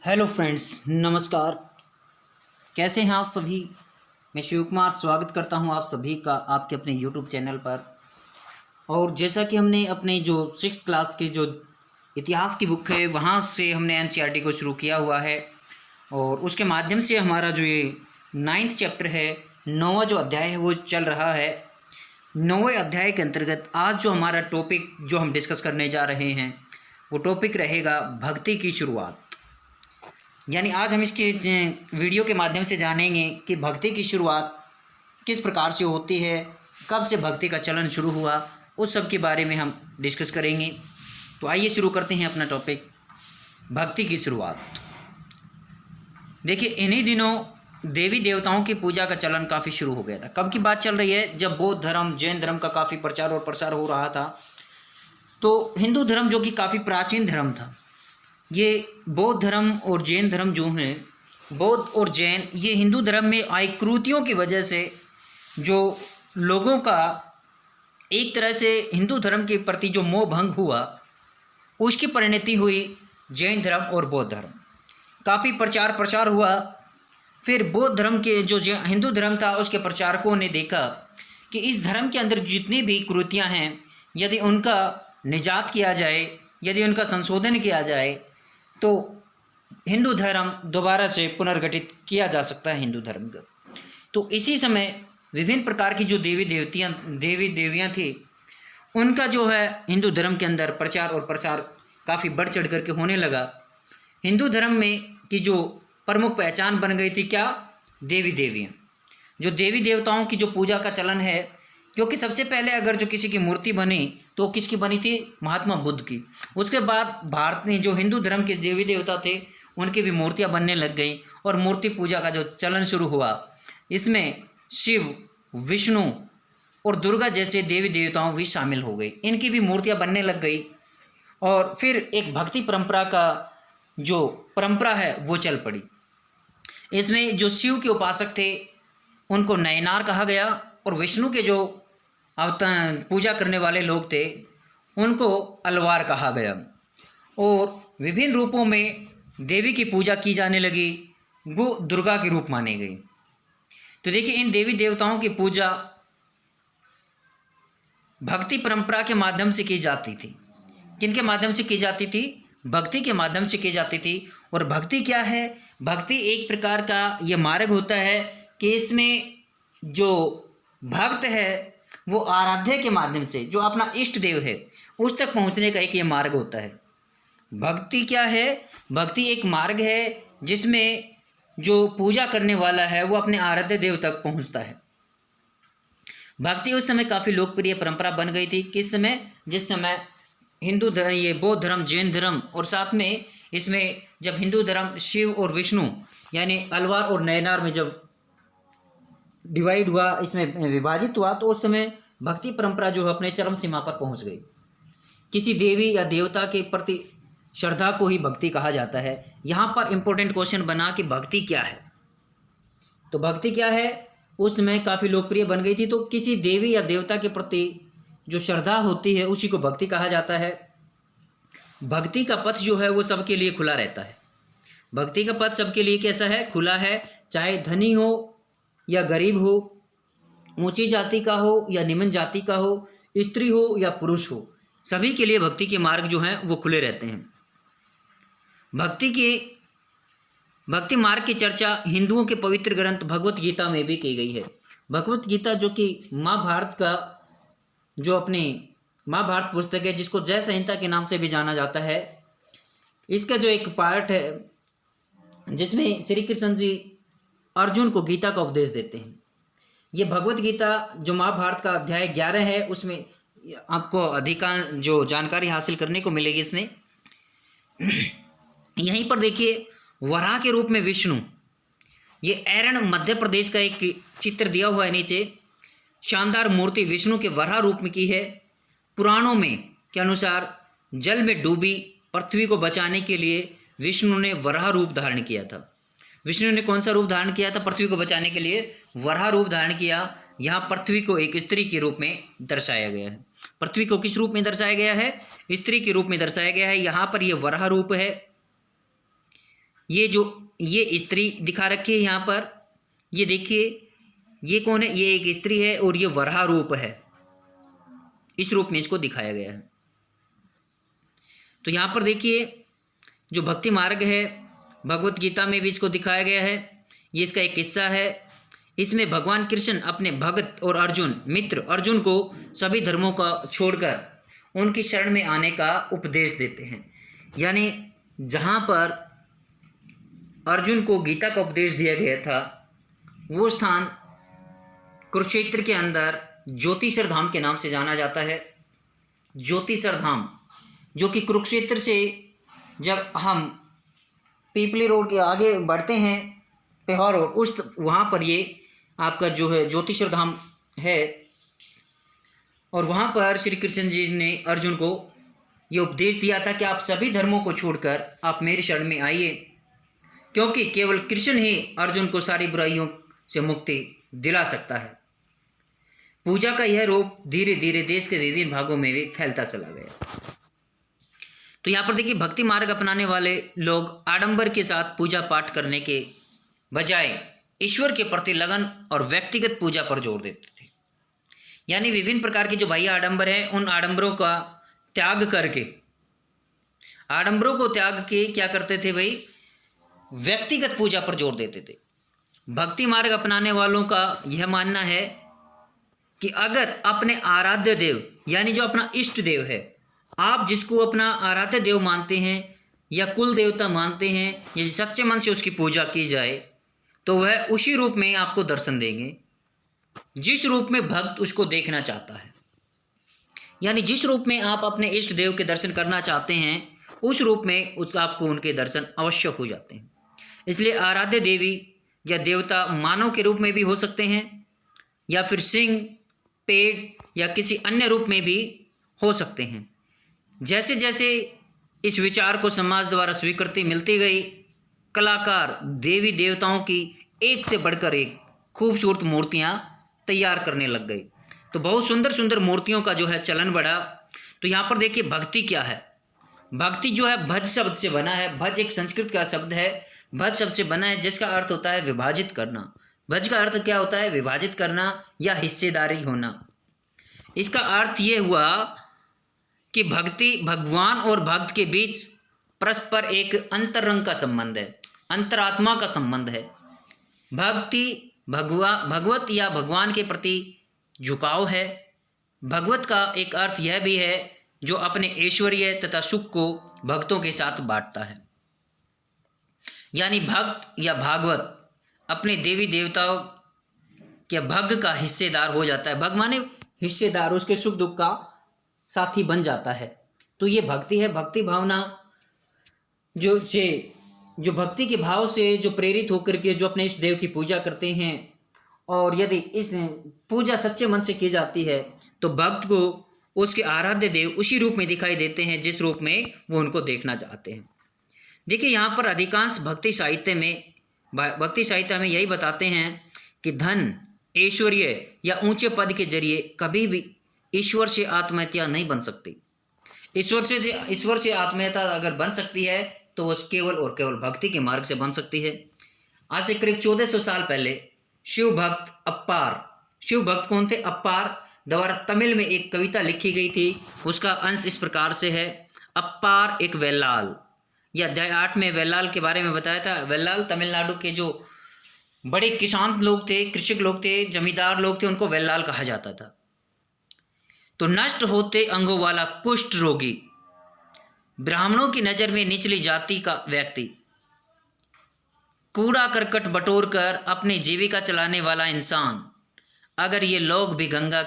Hello friends, नमस्कार। कैसे हैं आप सभी। मैं शिव कुमार स्वागत करता हूं आप सभी का आपके अपने यूट्यूब चैनल पर। और जैसा कि हमने अपने जो 6th क्लास की जो इतिहास की बुक है वहां से हमने एनसीईआरटी को शुरू किया हुआ है और उसके माध्यम से हमारा जो ये 9th चैप्टर है, 9वां जो अध्याय है वो चल रहा है। 9वें अध्याय के अंतर्गत आज जो हमारा टॉपिक जो हम डिस्कस करने जा रहे हैं वो टॉपिक रहेगा भक्ति की शुरुआत। यानी आज हम इसके वीडियो के माध्यम से जानेंगे कि भक्ति की शुरुआत किस प्रकार से होती है, कब से भक्ति का चलन शुरू हुआ, उस सब के बारे में हम डिस्कस करेंगे। तो आइए शुरू करते हैं अपना टॉपिक, भक्ति की शुरुआत। देखिए, इन्हीं दिनों देवी देवताओं की पूजा का चलन काफ़ी शुरू हो गया था। कब की बात चल रही है? जब बौद्ध धर्म, जैन धर्म का काफ़ी प्रचार और प्रसार हो रहा था। तो हिंदू धर्म जो कि काफ़ी प्राचीन धर्म था, ये बौद्ध धर्म और जैन धर्म जो हैं, बौद्ध और जैन, ये हिंदू धर्म में आई कृतियों की वजह से जो लोगों का एक तरह से हिंदू धर्म के प्रति जो मोह भंग हुआ, उसकी परिणति हुई जैन धर्म और बौद्ध धर्म। काफ़ी प्रचार प्रसार हुआ। फिर बौद्ध धर्म के जो हिंदू धर्म था उसके प्रचारकों ने देखा कि इस धर्म के अंदर जितनी भी कृतियाँ हैं, यदि उनका निजात किया जाए, यदि उनका संशोधन किया जाए तो हिंदू धर्म दोबारा से पुनर्गठित किया जा सकता है हिंदू धर्म का। तो इसी समय विभिन्न प्रकार की जो देवी देवियाँ थी, उनका जो है हिंदू धर्म के अंदर प्रचार और प्रसार काफ़ी बढ़ चढ़ करके होने लगा। हिंदू धर्म में की जो प्रमुख पहचान बन गई थी क्या? देवी देवियाँ। जो देवी देवताओं की जो पूजा का चलन है, क्योंकि सबसे पहले अगर जो किसी की मूर्ति बनी तो किसकी बनी थी? महात्मा बुद्ध की। उसके बाद भारत में जो हिंदू धर्म के देवी देवता थे उनकी भी मूर्तियां बनने लग गई और मूर्ति पूजा का जो चलन शुरू हुआ, इसमें शिव, विष्णु और दुर्गा जैसे देवी देवताओं भी शामिल हो गए। इनकी भी मूर्तियां बनने लग गई और फिर एक भक्ति परंपरा का जो परंपरा है वो चल पड़ी। इसमें जो शिव के उपासक थे उनको नयनार कहा गया और विष्णु के जो पूजा करने वाले लोग थे उनको अलवार कहा गया। और विभिन्न रूपों में देवी की पूजा की जाने लगी, वो दुर्गा के रूप माने गई। तो देखिए, इन देवी देवताओं की पूजा भक्ति परंपरा के माध्यम से की जाती थी। किनके माध्यम से की जाती थी? भक्ति के माध्यम से की जाती थी। और भक्ति क्या है? भक्ति एक प्रकार का ये मार्ग होता है कि इसमें जो भक्त है वो आराध्य के माध्यम से जो अपना इष्ट देव है उस तक पहुंचने का एक ये मार्ग होता है। भक्ति क्या है? भक्ति एक मार्ग है जिसमें जो पूजा करने वाला है वो अपने आराध्य देव तक पहुंचता है। भक्ति उस समय काफ़ी लोकप्रिय परंपरा बन गई थी। किस समय? जिस समय हिंदू धर्म, ये बौद्ध धर्म, जैन धर्म और साथ में इसमें जब हिंदू धर्म शिव और विष्णु यानी अलवार और नयनार में जब डिवाइड हुआ, इसमें विभाजित हुआ, तो उस समय भक्ति परंपरा जो है अपने चरम सीमा पर पहुंच गई। किसी देवी या देवता के प्रति श्रद्धा को ही भक्ति कहा जाता है। यहाँ पर इम्पोर्टेंट क्वेश्चन बना कि भक्ति क्या है। तो भक्ति क्या है? उस समय काफ़ी लोकप्रिय बन गई थी। तो किसी देवी या देवता के प्रति जो श्रद्धा होती है उसी को भक्ति कहा जाता है। भक्ति का पथ जो है वो सबके लिए खुला रहता है। भक्ति का पथ सबके लिए कैसा है? खुला है। चाहे धनी हो या गरीब हो, ऊंची जाति का हो या निम्न जाति का हो, स्त्री हो या पुरुष हो, सभी के लिए भक्ति के मार्ग जो हैं वो खुले रहते हैं। भक्ति मार्ग की चर्चा हिंदुओं के पवित्र ग्रंथ भगवत गीता में भी की गई है। भगवत गीता जो कि महाभारत का जो अपनी महाभारत पुस्तक है, जिसको जय संहिता के नाम से भी जाना जाता है, इसका जो एक पार्ट है जिसमें श्री कृष्ण जी अर्जुन को गीता का उपदेश देते हैं। ये भगवत गीता जो महाभारत का अध्याय 11 है, उसमें आपको अधिकांश जो जानकारी हासिल करने को मिलेगी। इसमें यहीं पर देखिए, वराह के रूप में विष्णु, ये एरन मध्य प्रदेश का एक चित्र दिया हुआ है नीचे। शानदार मूर्ति विष्णु के वराह रूप में की है। पुराणों में के अनुसार जल में डूबी पृथ्वी को बचाने के लिए विष्णु ने वराह रूप धारण किया था। विष्णु ने कौन सा रूप धारण किया था? पृथ्वी को बचाने के लिए वराह रूप धारण किया। यहाँ पृथ्वी को एक स्त्री के रूप में दर्शाया गया है। पृथ्वी को किस रूप में दर्शाया गया है? स्त्री के रूप में दर्शाया गया है। यहाँ पर यह वराह रूप है। ये स्त्री दिखा रखी है यहाँ पर, ये देखिए ये कौन है, ये एक स्त्री है और ये वराह रूप है, इस रूप में इसको दिखाया गया है। तो यहाँ पर देखिए जो भक्ति मार्ग है भगवत गीता में भी इसको दिखाया गया है। ये इसका एक किस्सा है। इसमें भगवान कृष्ण अपने भगत और अर्जुन मित्र अर्जुन को सभी धर्मों का छोड़कर उनकी शरण में आने का उपदेश देते हैं। यानी जहाँ पर अर्जुन को गीता का उपदेश दिया गया था वो स्थान कुरुक्षेत्र के अंदर ज्योतिषर धाम के नाम से जाना जाता है। ज्योतिषर धाम जो कि कुरुक्षेत्र से जब हम पीपली रोड के आगे बढ़ते हैं पेहौर रोड, उस वहाँ पर ये आपका जो है ज्योतिषर धाम है। और वहाँ पर श्री कृष्ण जी ने अर्जुन को ये उपदेश दिया था कि आप सभी धर्मों को छोड़कर आप मेरी शरण में आइए, क्योंकि केवल कृष्ण ही अर्जुन को सारी बुराइयों से मुक्ति दिला सकता है। पूजा का यह रूप धीरे धीरे देश के विभिन्न भागों में भी फैलता चला गया। तो यहाँ पर देखिए भक्ति मार्ग अपनाने वाले लोग आडंबर के साथ पूजा पाठ करने के बजाय ईश्वर के प्रति लगन और व्यक्तिगत पूजा पर जोर देते थे। यानी विभिन्न प्रकार के जो बाह्य आडंबर हैं उन आडंबरों का त्याग करके, आडंबरों को त्याग के क्या करते थे भाई, व्यक्तिगत पूजा पर जोर देते थे। भक्ति मार्ग अपनाने वालों का यह मानना है कि अगर अपने आराध्य देव यानी जो अपना इष्ट देव है, आप जिसको अपना आराध्य देव मानते हैं या कुल देवता मानते हैं, यदि सच्चे मन से उसकी पूजा की जाए तो वह उसी रूप में आपको दर्शन देंगे जिस रूप में भक्त उसको देखना चाहता है। यानी जिस रूप में आप अपने इष्ट देव के दर्शन करना चाहते हैं उस रूप में आपको उनके दर्शन अवश्य हो जाते हैं। इसलिए आराध्य देवी या देवता मानव के रूप में भी हो सकते हैं या फिर सिंह, पेड़ या किसी अन्य रूप में भी हो सकते हैं। जैसे जैसे इस विचार को समाज द्वारा स्वीकृति मिलती गई, कलाकार देवी देवताओं की एक से बढ़कर एक खूबसूरत मूर्तियाँ तैयार करने लग गई। तो बहुत सुंदर सुंदर मूर्तियों का जो है चलन बढ़ा। तो यहाँ पर देखिए भक्ति क्या है। भक्ति जो है भज शब्द से बना है। भज एक संस्कृत का शब्द है, भज शब्द से बना है जिसका अर्थ होता है विभाजित करना। भज का अर्थ क्या होता है, विभाजित करना या हिस्सेदारी होना। इसका अर्थ ये हुआ कि भक्ति भगवान और भक्त के बीच परस्पर एक अंतरंग का संबंध है, अंतरात्मा का संबंध है। भक्ति भगवत या भगवान के प्रति झुकाव है। भगवत का एक अर्थ यह भी है जो अपने ऐश्वर्य तथा सुख को भक्तों के साथ बांटता है। यानी भक्त या भागवत अपने देवी देवताओं के भग का हिस्सेदार हो जाता है। भग माने हिस्सेदार, उसके सुख दुख का साथी बन जाता है। तो ये भक्ति है। भक्ति भावना जो भक्ति के भाव से जो प्रेरित होकर के जो अपने इस देव की पूजा करते हैं, और यदि इस पूजा सच्चे मन से की जाती है तो भक्त को उसके आराध्य देव उसी रूप में दिखाई देते हैं जिस रूप में वो उनको देखना चाहते हैं। देखिए यहाँ पर अधिकांश भक्ति साहित्य में यही बताते हैं कि धन, ऐश्वर्य या ऊंचे पद के जरिए कभी भी ईश्वर से आत्महत्या नहीं बन सकती। ईश्वर से आत्महत्या अगर बन सकती है तो वह केवल और केवल भक्ति के मार्ग से बन सकती है। आज से करीब 1400 साल पहले शिव भक्त कौन थे? अप्पार द्वारा तमिल में एक कविता लिखी गई थी। उसका अंश इस प्रकार से है, अप्पार एक वेल्लाल, या अध्याय 8 में वेल्लाल के बारे में बताया था। वेल्लाल तमिलनाडु के जो बड़े किसान लोग थे, कृषक लोग थे, जमींदार लोग थे, उनको वेल्लाल कहा जाता था। तो नष्ट होते अंगों वाला कुष्ठ रोगी, ब्राह्मणों की नज़र में निचली जाति का व्यक्ति, कूड़ा करकट बटोर कर अपनी जीविका चलाने वाला इंसान, अगर ये लोग भी गंगा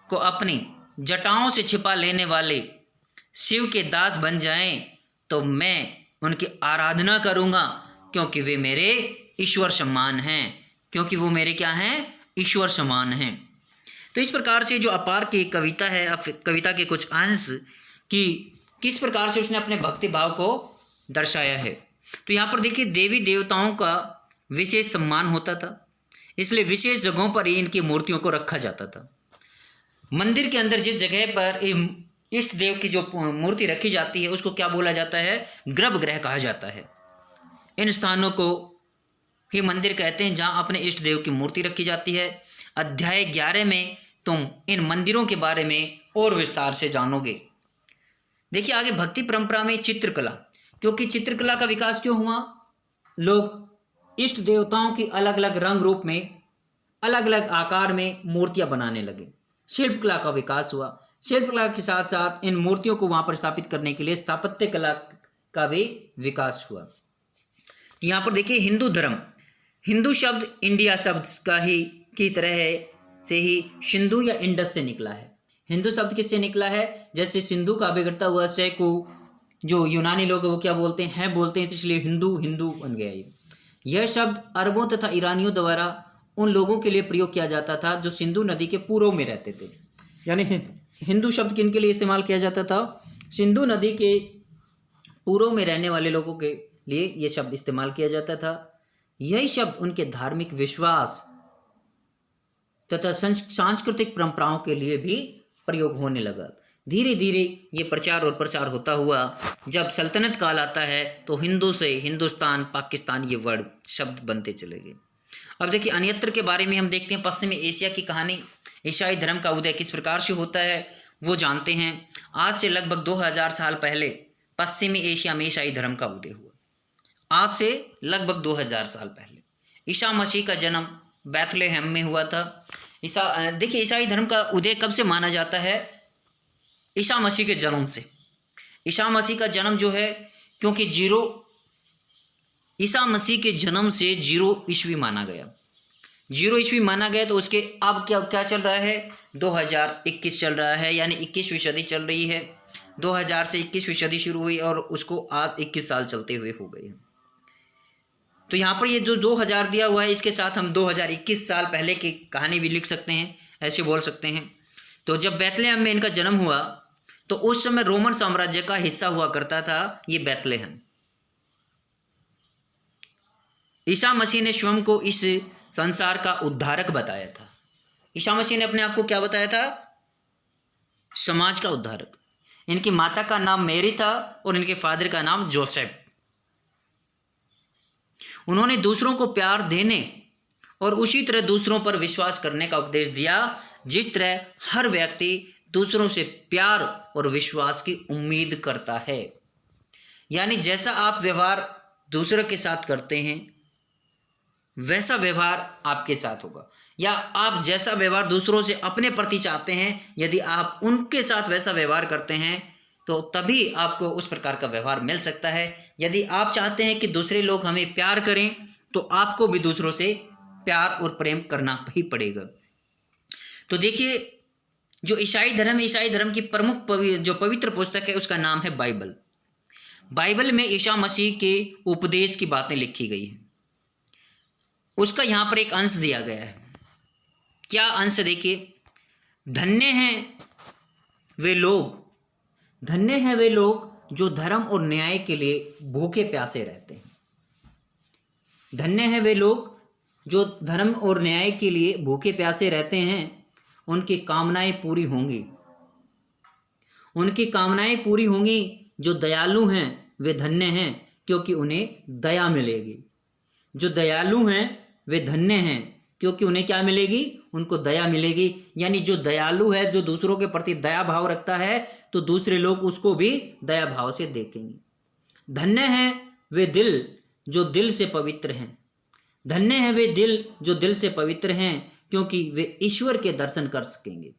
को अपनी जटाओं से छिपा लेने वाले शिव के दास बन जाएं तो मैं उनकी आराधना करूँगा, क्योंकि वे मेरे ईश्वर समान हैं, क्योंकि वो मेरे क्या हैं? ईश्वर समान हैं। तो इस प्रकार से जो अपार की कविता है, कविता के कुछ अंश की किस प्रकार से उसने अपने भक्ति भाव को दर्शाया है। तो यहाँ पर देखिए देवी देवताओं का विशेष सम्मान होता था, इसलिए विशेष जगहों पर ही इनकी मूर्तियों को रखा जाता था। मंदिर के अंदर जिस जगह पर इष्ट देव की जो मूर्ति रखी जाती है उसको क्या बोला जाता है? गर्भगृह कहा जाता है। इन स्थानों को ही मंदिर कहते हैं जहाँ अपने इष्ट देव की मूर्ति रखी जाती है। अध्याय 11 में तुम इन मंदिरों के बारे में और विस्तार से जानोगे। देखिए आगे भक्ति परंपरा में चित्रकला, क्योंकि चित्रकला का विकास क्यों हुआ? लोग इष्ट देवताओं की अलग अलग रंग रूप में, अलग अलग आकार में मूर्तियां बनाने लगे। शिल्पकला का विकास हुआ। शिल्पकला के साथ साथ इन मूर्तियों को वहां पर स्थापित करने के लिए स्थापत्य कला का भी विकास हुआ। यहाँ पर देखिए हिंदू धर्म, हिंदू शब्द इंडिया शब्द का ही की तरह है से ही सिंधु या इंडस से निकला है। हिंदू शब्द किससे निकला है? जैसे सिंधु का बिगड़ता हुआ से को जो यूनानी लोग वो क्या बोलते हैं तो इसलिए हिंदू हिंदू बन गया। यह शब्द अरबों तथा ईरानियों द्वारा उन लोगों के लिए प्रयोग किया जाता था जो सिंधु नदी के पूर्व में रहते थे। यानी हिंदू शब्द किन के लिए इस्तेमाल किया जाता था? सिंधु नदी के पूर्व में रहने वाले लोगों के लिए यह शब्द इस्तेमाल किया जाता था। यही शब्द उनके धार्मिक विश्वास तथा सांस्कृतिक परंपराओं के लिए भी प्रयोग होने लगा। धीरे धीरे ये प्रचार और प्रसार होता हुआ जब सल्तनत काल आता है तो हिंदू से हिंदुस्तान, पाकिस्तान ये वर्ड शब्द बनते चले गए। अब देखिए अन्यत्र के बारे में हम देखते हैं। पश्चिमी एशिया की कहानी, ईसाई धर्म का उदय किस प्रकार से होता है वो जानते हैं। आज से लगभग 2000 साल पहले पश्चिमी एशिया में ईसाई धर्म का उदय हुआ। आज से लगभग 2000 साल पहले ईसा मसीह का जन्म बैथलेहम में हुआ था। देखिए ईसाई धर्म का उदय कब से माना जाता है? ईसा मसीह के जन्म से। ईसा मसीह का जन्म जो है, क्योंकि ईसा मसीह के जन्म से 0 ईस्वी माना गया। 0 ईस्वी माना गया तो उसके अब क्या चल रहा है? 2021 चल रहा है, यानी 21वीं सदी चल रही है। 2000 से 21वीं सदी शुरू हुई और उसको आज 21 साल चलते हुए हो गए। तो यहाँ पर ये जो 2000 दिया हुआ है इसके साथ हम 2021 साल पहले की कहानी भी लिख सकते हैं, ऐसे बोल सकते हैं। तो जब बैतलहम में इनका जन्म हुआ तो उस समय रोमन साम्राज्य का हिस्सा हुआ करता था ये बैतलहम। ईसा मसीह ने स्वयं को इस संसार का उद्धारक बताया था। ईसा मसीह ने अपने आप को क्या बताया था? समाज का उद्धारक। इनकी माता का नाम मैरी था और इनके फादर का नाम जोसेफ। उन्होंने दूसरों को प्यार देने और उसी तरह दूसरों पर विश्वास करने का उपदेश दिया जिस तरह हर व्यक्ति दूसरों से प्यार और विश्वास की उम्मीद करता है। यानी जैसा आप व्यवहार दूसरों के साथ करते हैं वैसा व्यवहार आपके साथ होगा, या आप जैसा व्यवहार दूसरों से अपने प्रति चाहते हैं यदि आप उनके साथ वैसा व्यवहार करते हैं तो तभी आपको उस प्रकार का व्यवहार मिल सकता है। यदि आप चाहते हैं कि दूसरे लोग हमें प्यार करें तो आपको भी दूसरों से प्यार और प्रेम करना ही पड़ेगा। तो देखिए जो ईसाई धर्म की प्रमुख जो पवित्र पुस्तक है उसका नाम है बाइबल। बाइबल में ईसा मसीह के उपदेश की बातें लिखी गई हैं। उसका यहाँ पर एक अंश दिया गया है। क्या अंश? देखिए, धन्य हैं वे लोग जो धर्म और न्याय के लिए भूखे प्यासे रहते हैं। धन्य हैं वे लोग जो धर्म और न्याय के लिए भूखे प्यासे रहते हैं, उनकी कामनाएं पूरी होंगी। उनकी कामनाएं पूरी होंगी। जो दयालु हैं वे धन्य हैं क्योंकि उन्हें दया मिलेगी। जो दयालु हैं वे धन्य हैं क्योंकि उन्हें क्या मिलेगी? उनको दया मिलेगी। यानी जो दयालु है, जो दूसरों के प्रति दया भाव रखता है तो दूसरे लोग उसको भी दया भाव से देखेंगे। धन्य हैं वे दिल जो दिल से पवित्र हैं। धन्य हैं वे दिल जो दिल से पवित्र हैं क्योंकि वे ईश्वर के दर्शन कर सकेंगे।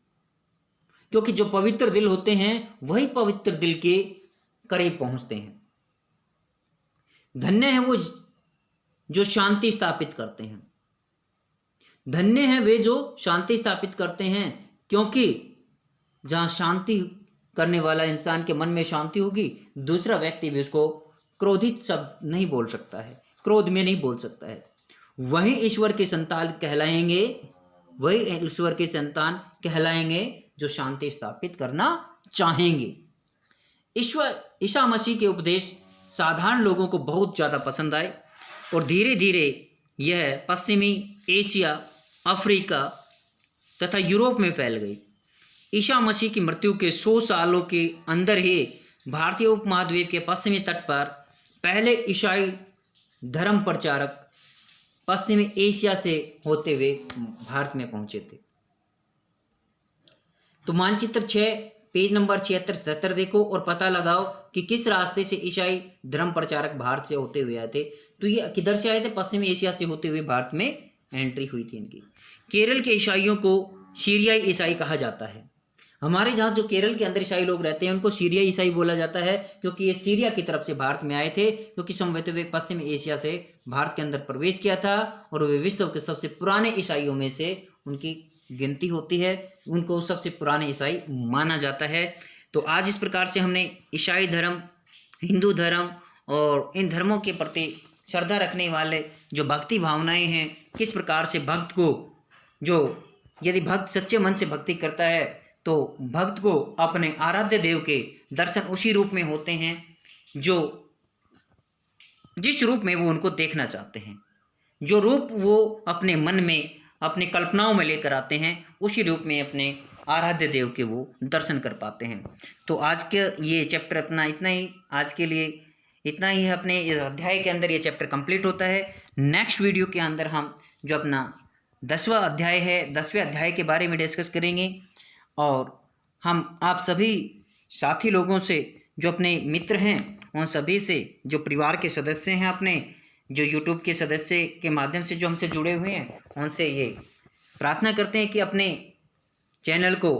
क्योंकि जो पवित्र दिल होते हैं वही पवित्र दिल के करीब पहुंचते हैं। धन्य हैं वो जो शांति स्थापित करते हैं। धन्य हैं वे जो शांति स्थापित करते हैं क्योंकि जहाँ शांति करने वाला इंसान के मन में शांति होगी, दूसरा व्यक्ति भी उसको क्रोधित शब्द नहीं बोल सकता है, क्रोध में नहीं बोल सकता है। वही ईश्वर के संतान कहलाएंगे, वही ईश्वर के संतान कहलाएंगे जो शांति स्थापित करना चाहेंगे। ईसा मसीह के उपदेश साधारण लोगों को बहुत ज़्यादा पसंद आए और धीरे धीरे यह पश्चिमी एशिया, अफ्रीका तथा यूरोप में फैल गई। ईसा मसीह की मृत्यु के 100 सालों के अंदर ही भारतीय उपमहाद्वीप के पश्चिमी तट पर पहले ईसाई धर्म प्रचारक पश्चिमी एशिया से होते हुए भारत में पहुंचे थे। तो मानचित्र 6 पेज नंबर 76-77 देखो और पता लगाओ कि किस रास्ते से ईसाई धर्म प्रचारक भारत से होते हुए आए थे। तो ये किधर से आए थे? पश्चिमी एशिया से होते हुए भारत में एंट्री हुई थी इनकी। केरल के ईसाइयों को सीरियाई ईसाई कहा जाता है। हमारे जहाँ जो केरल के अंदर ईसाई लोग रहते हैं उनको सीरियाई ईसाई बोला जाता है, क्योंकि ये सीरिया की तरफ से भारत में आए थे, क्योंकि संभवत वे पश्चिमी एशिया से भारत के अंदर प्रवेश किया था और वे विश्व के सबसे पुराने ईसाइयों में से उनकी गिनती होती है, उनको सबसे पुराने ईसाई माना जाता है। तो आज इस प्रकार से हमने ईसाई धर्म, हिंदू धर्म और इन धर्मों के प्रति श्रद्धा रखने वाले जो भक्ति भावनाएं हैं, किस प्रकार से भक्त को, जो यदि भक्त सच्चे मन से भक्ति करता है तो भक्त को अपने आराध्य देव के दर्शन उसी रूप में होते हैं जो जिस रूप में वो उनको देखना चाहते हैं, जो रूप वो अपने मन में अपनी कल्पनाओं में लेकर आते हैं, उसी रूप में अपने आराध्य देव के वो दर्शन कर पाते हैं। तो आज के ये चैप्टर इतना ही आज के लिए इतना ही है। अपने इस अध्याय के अंदर ये चैप्टर कंप्लीट होता है। नेक्स्ट वीडियो के अंदर हम जो अपना 10वां अध्याय है, 10वें अध्याय के बारे में डिस्कस करेंगे और हम आप सभी साथी लोगों से, जो अपने मित्र हैं, उन सभी से, जो परिवार के सदस्य हैं, अपने जो यूट्यूब के सदस्य के माध्यम से जो हमसे जुड़े हुए हैं, उनसे ये प्रार्थना करते हैं कि अपने चैनल को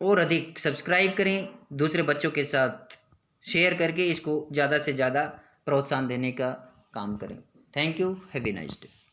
और अधिक सब्सक्राइब करें, दूसरे बच्चों के साथ शेयर करके इसको ज़्यादा से ज़्यादा प्रोत्साहन देने का काम करें। Thank you, have a nice day.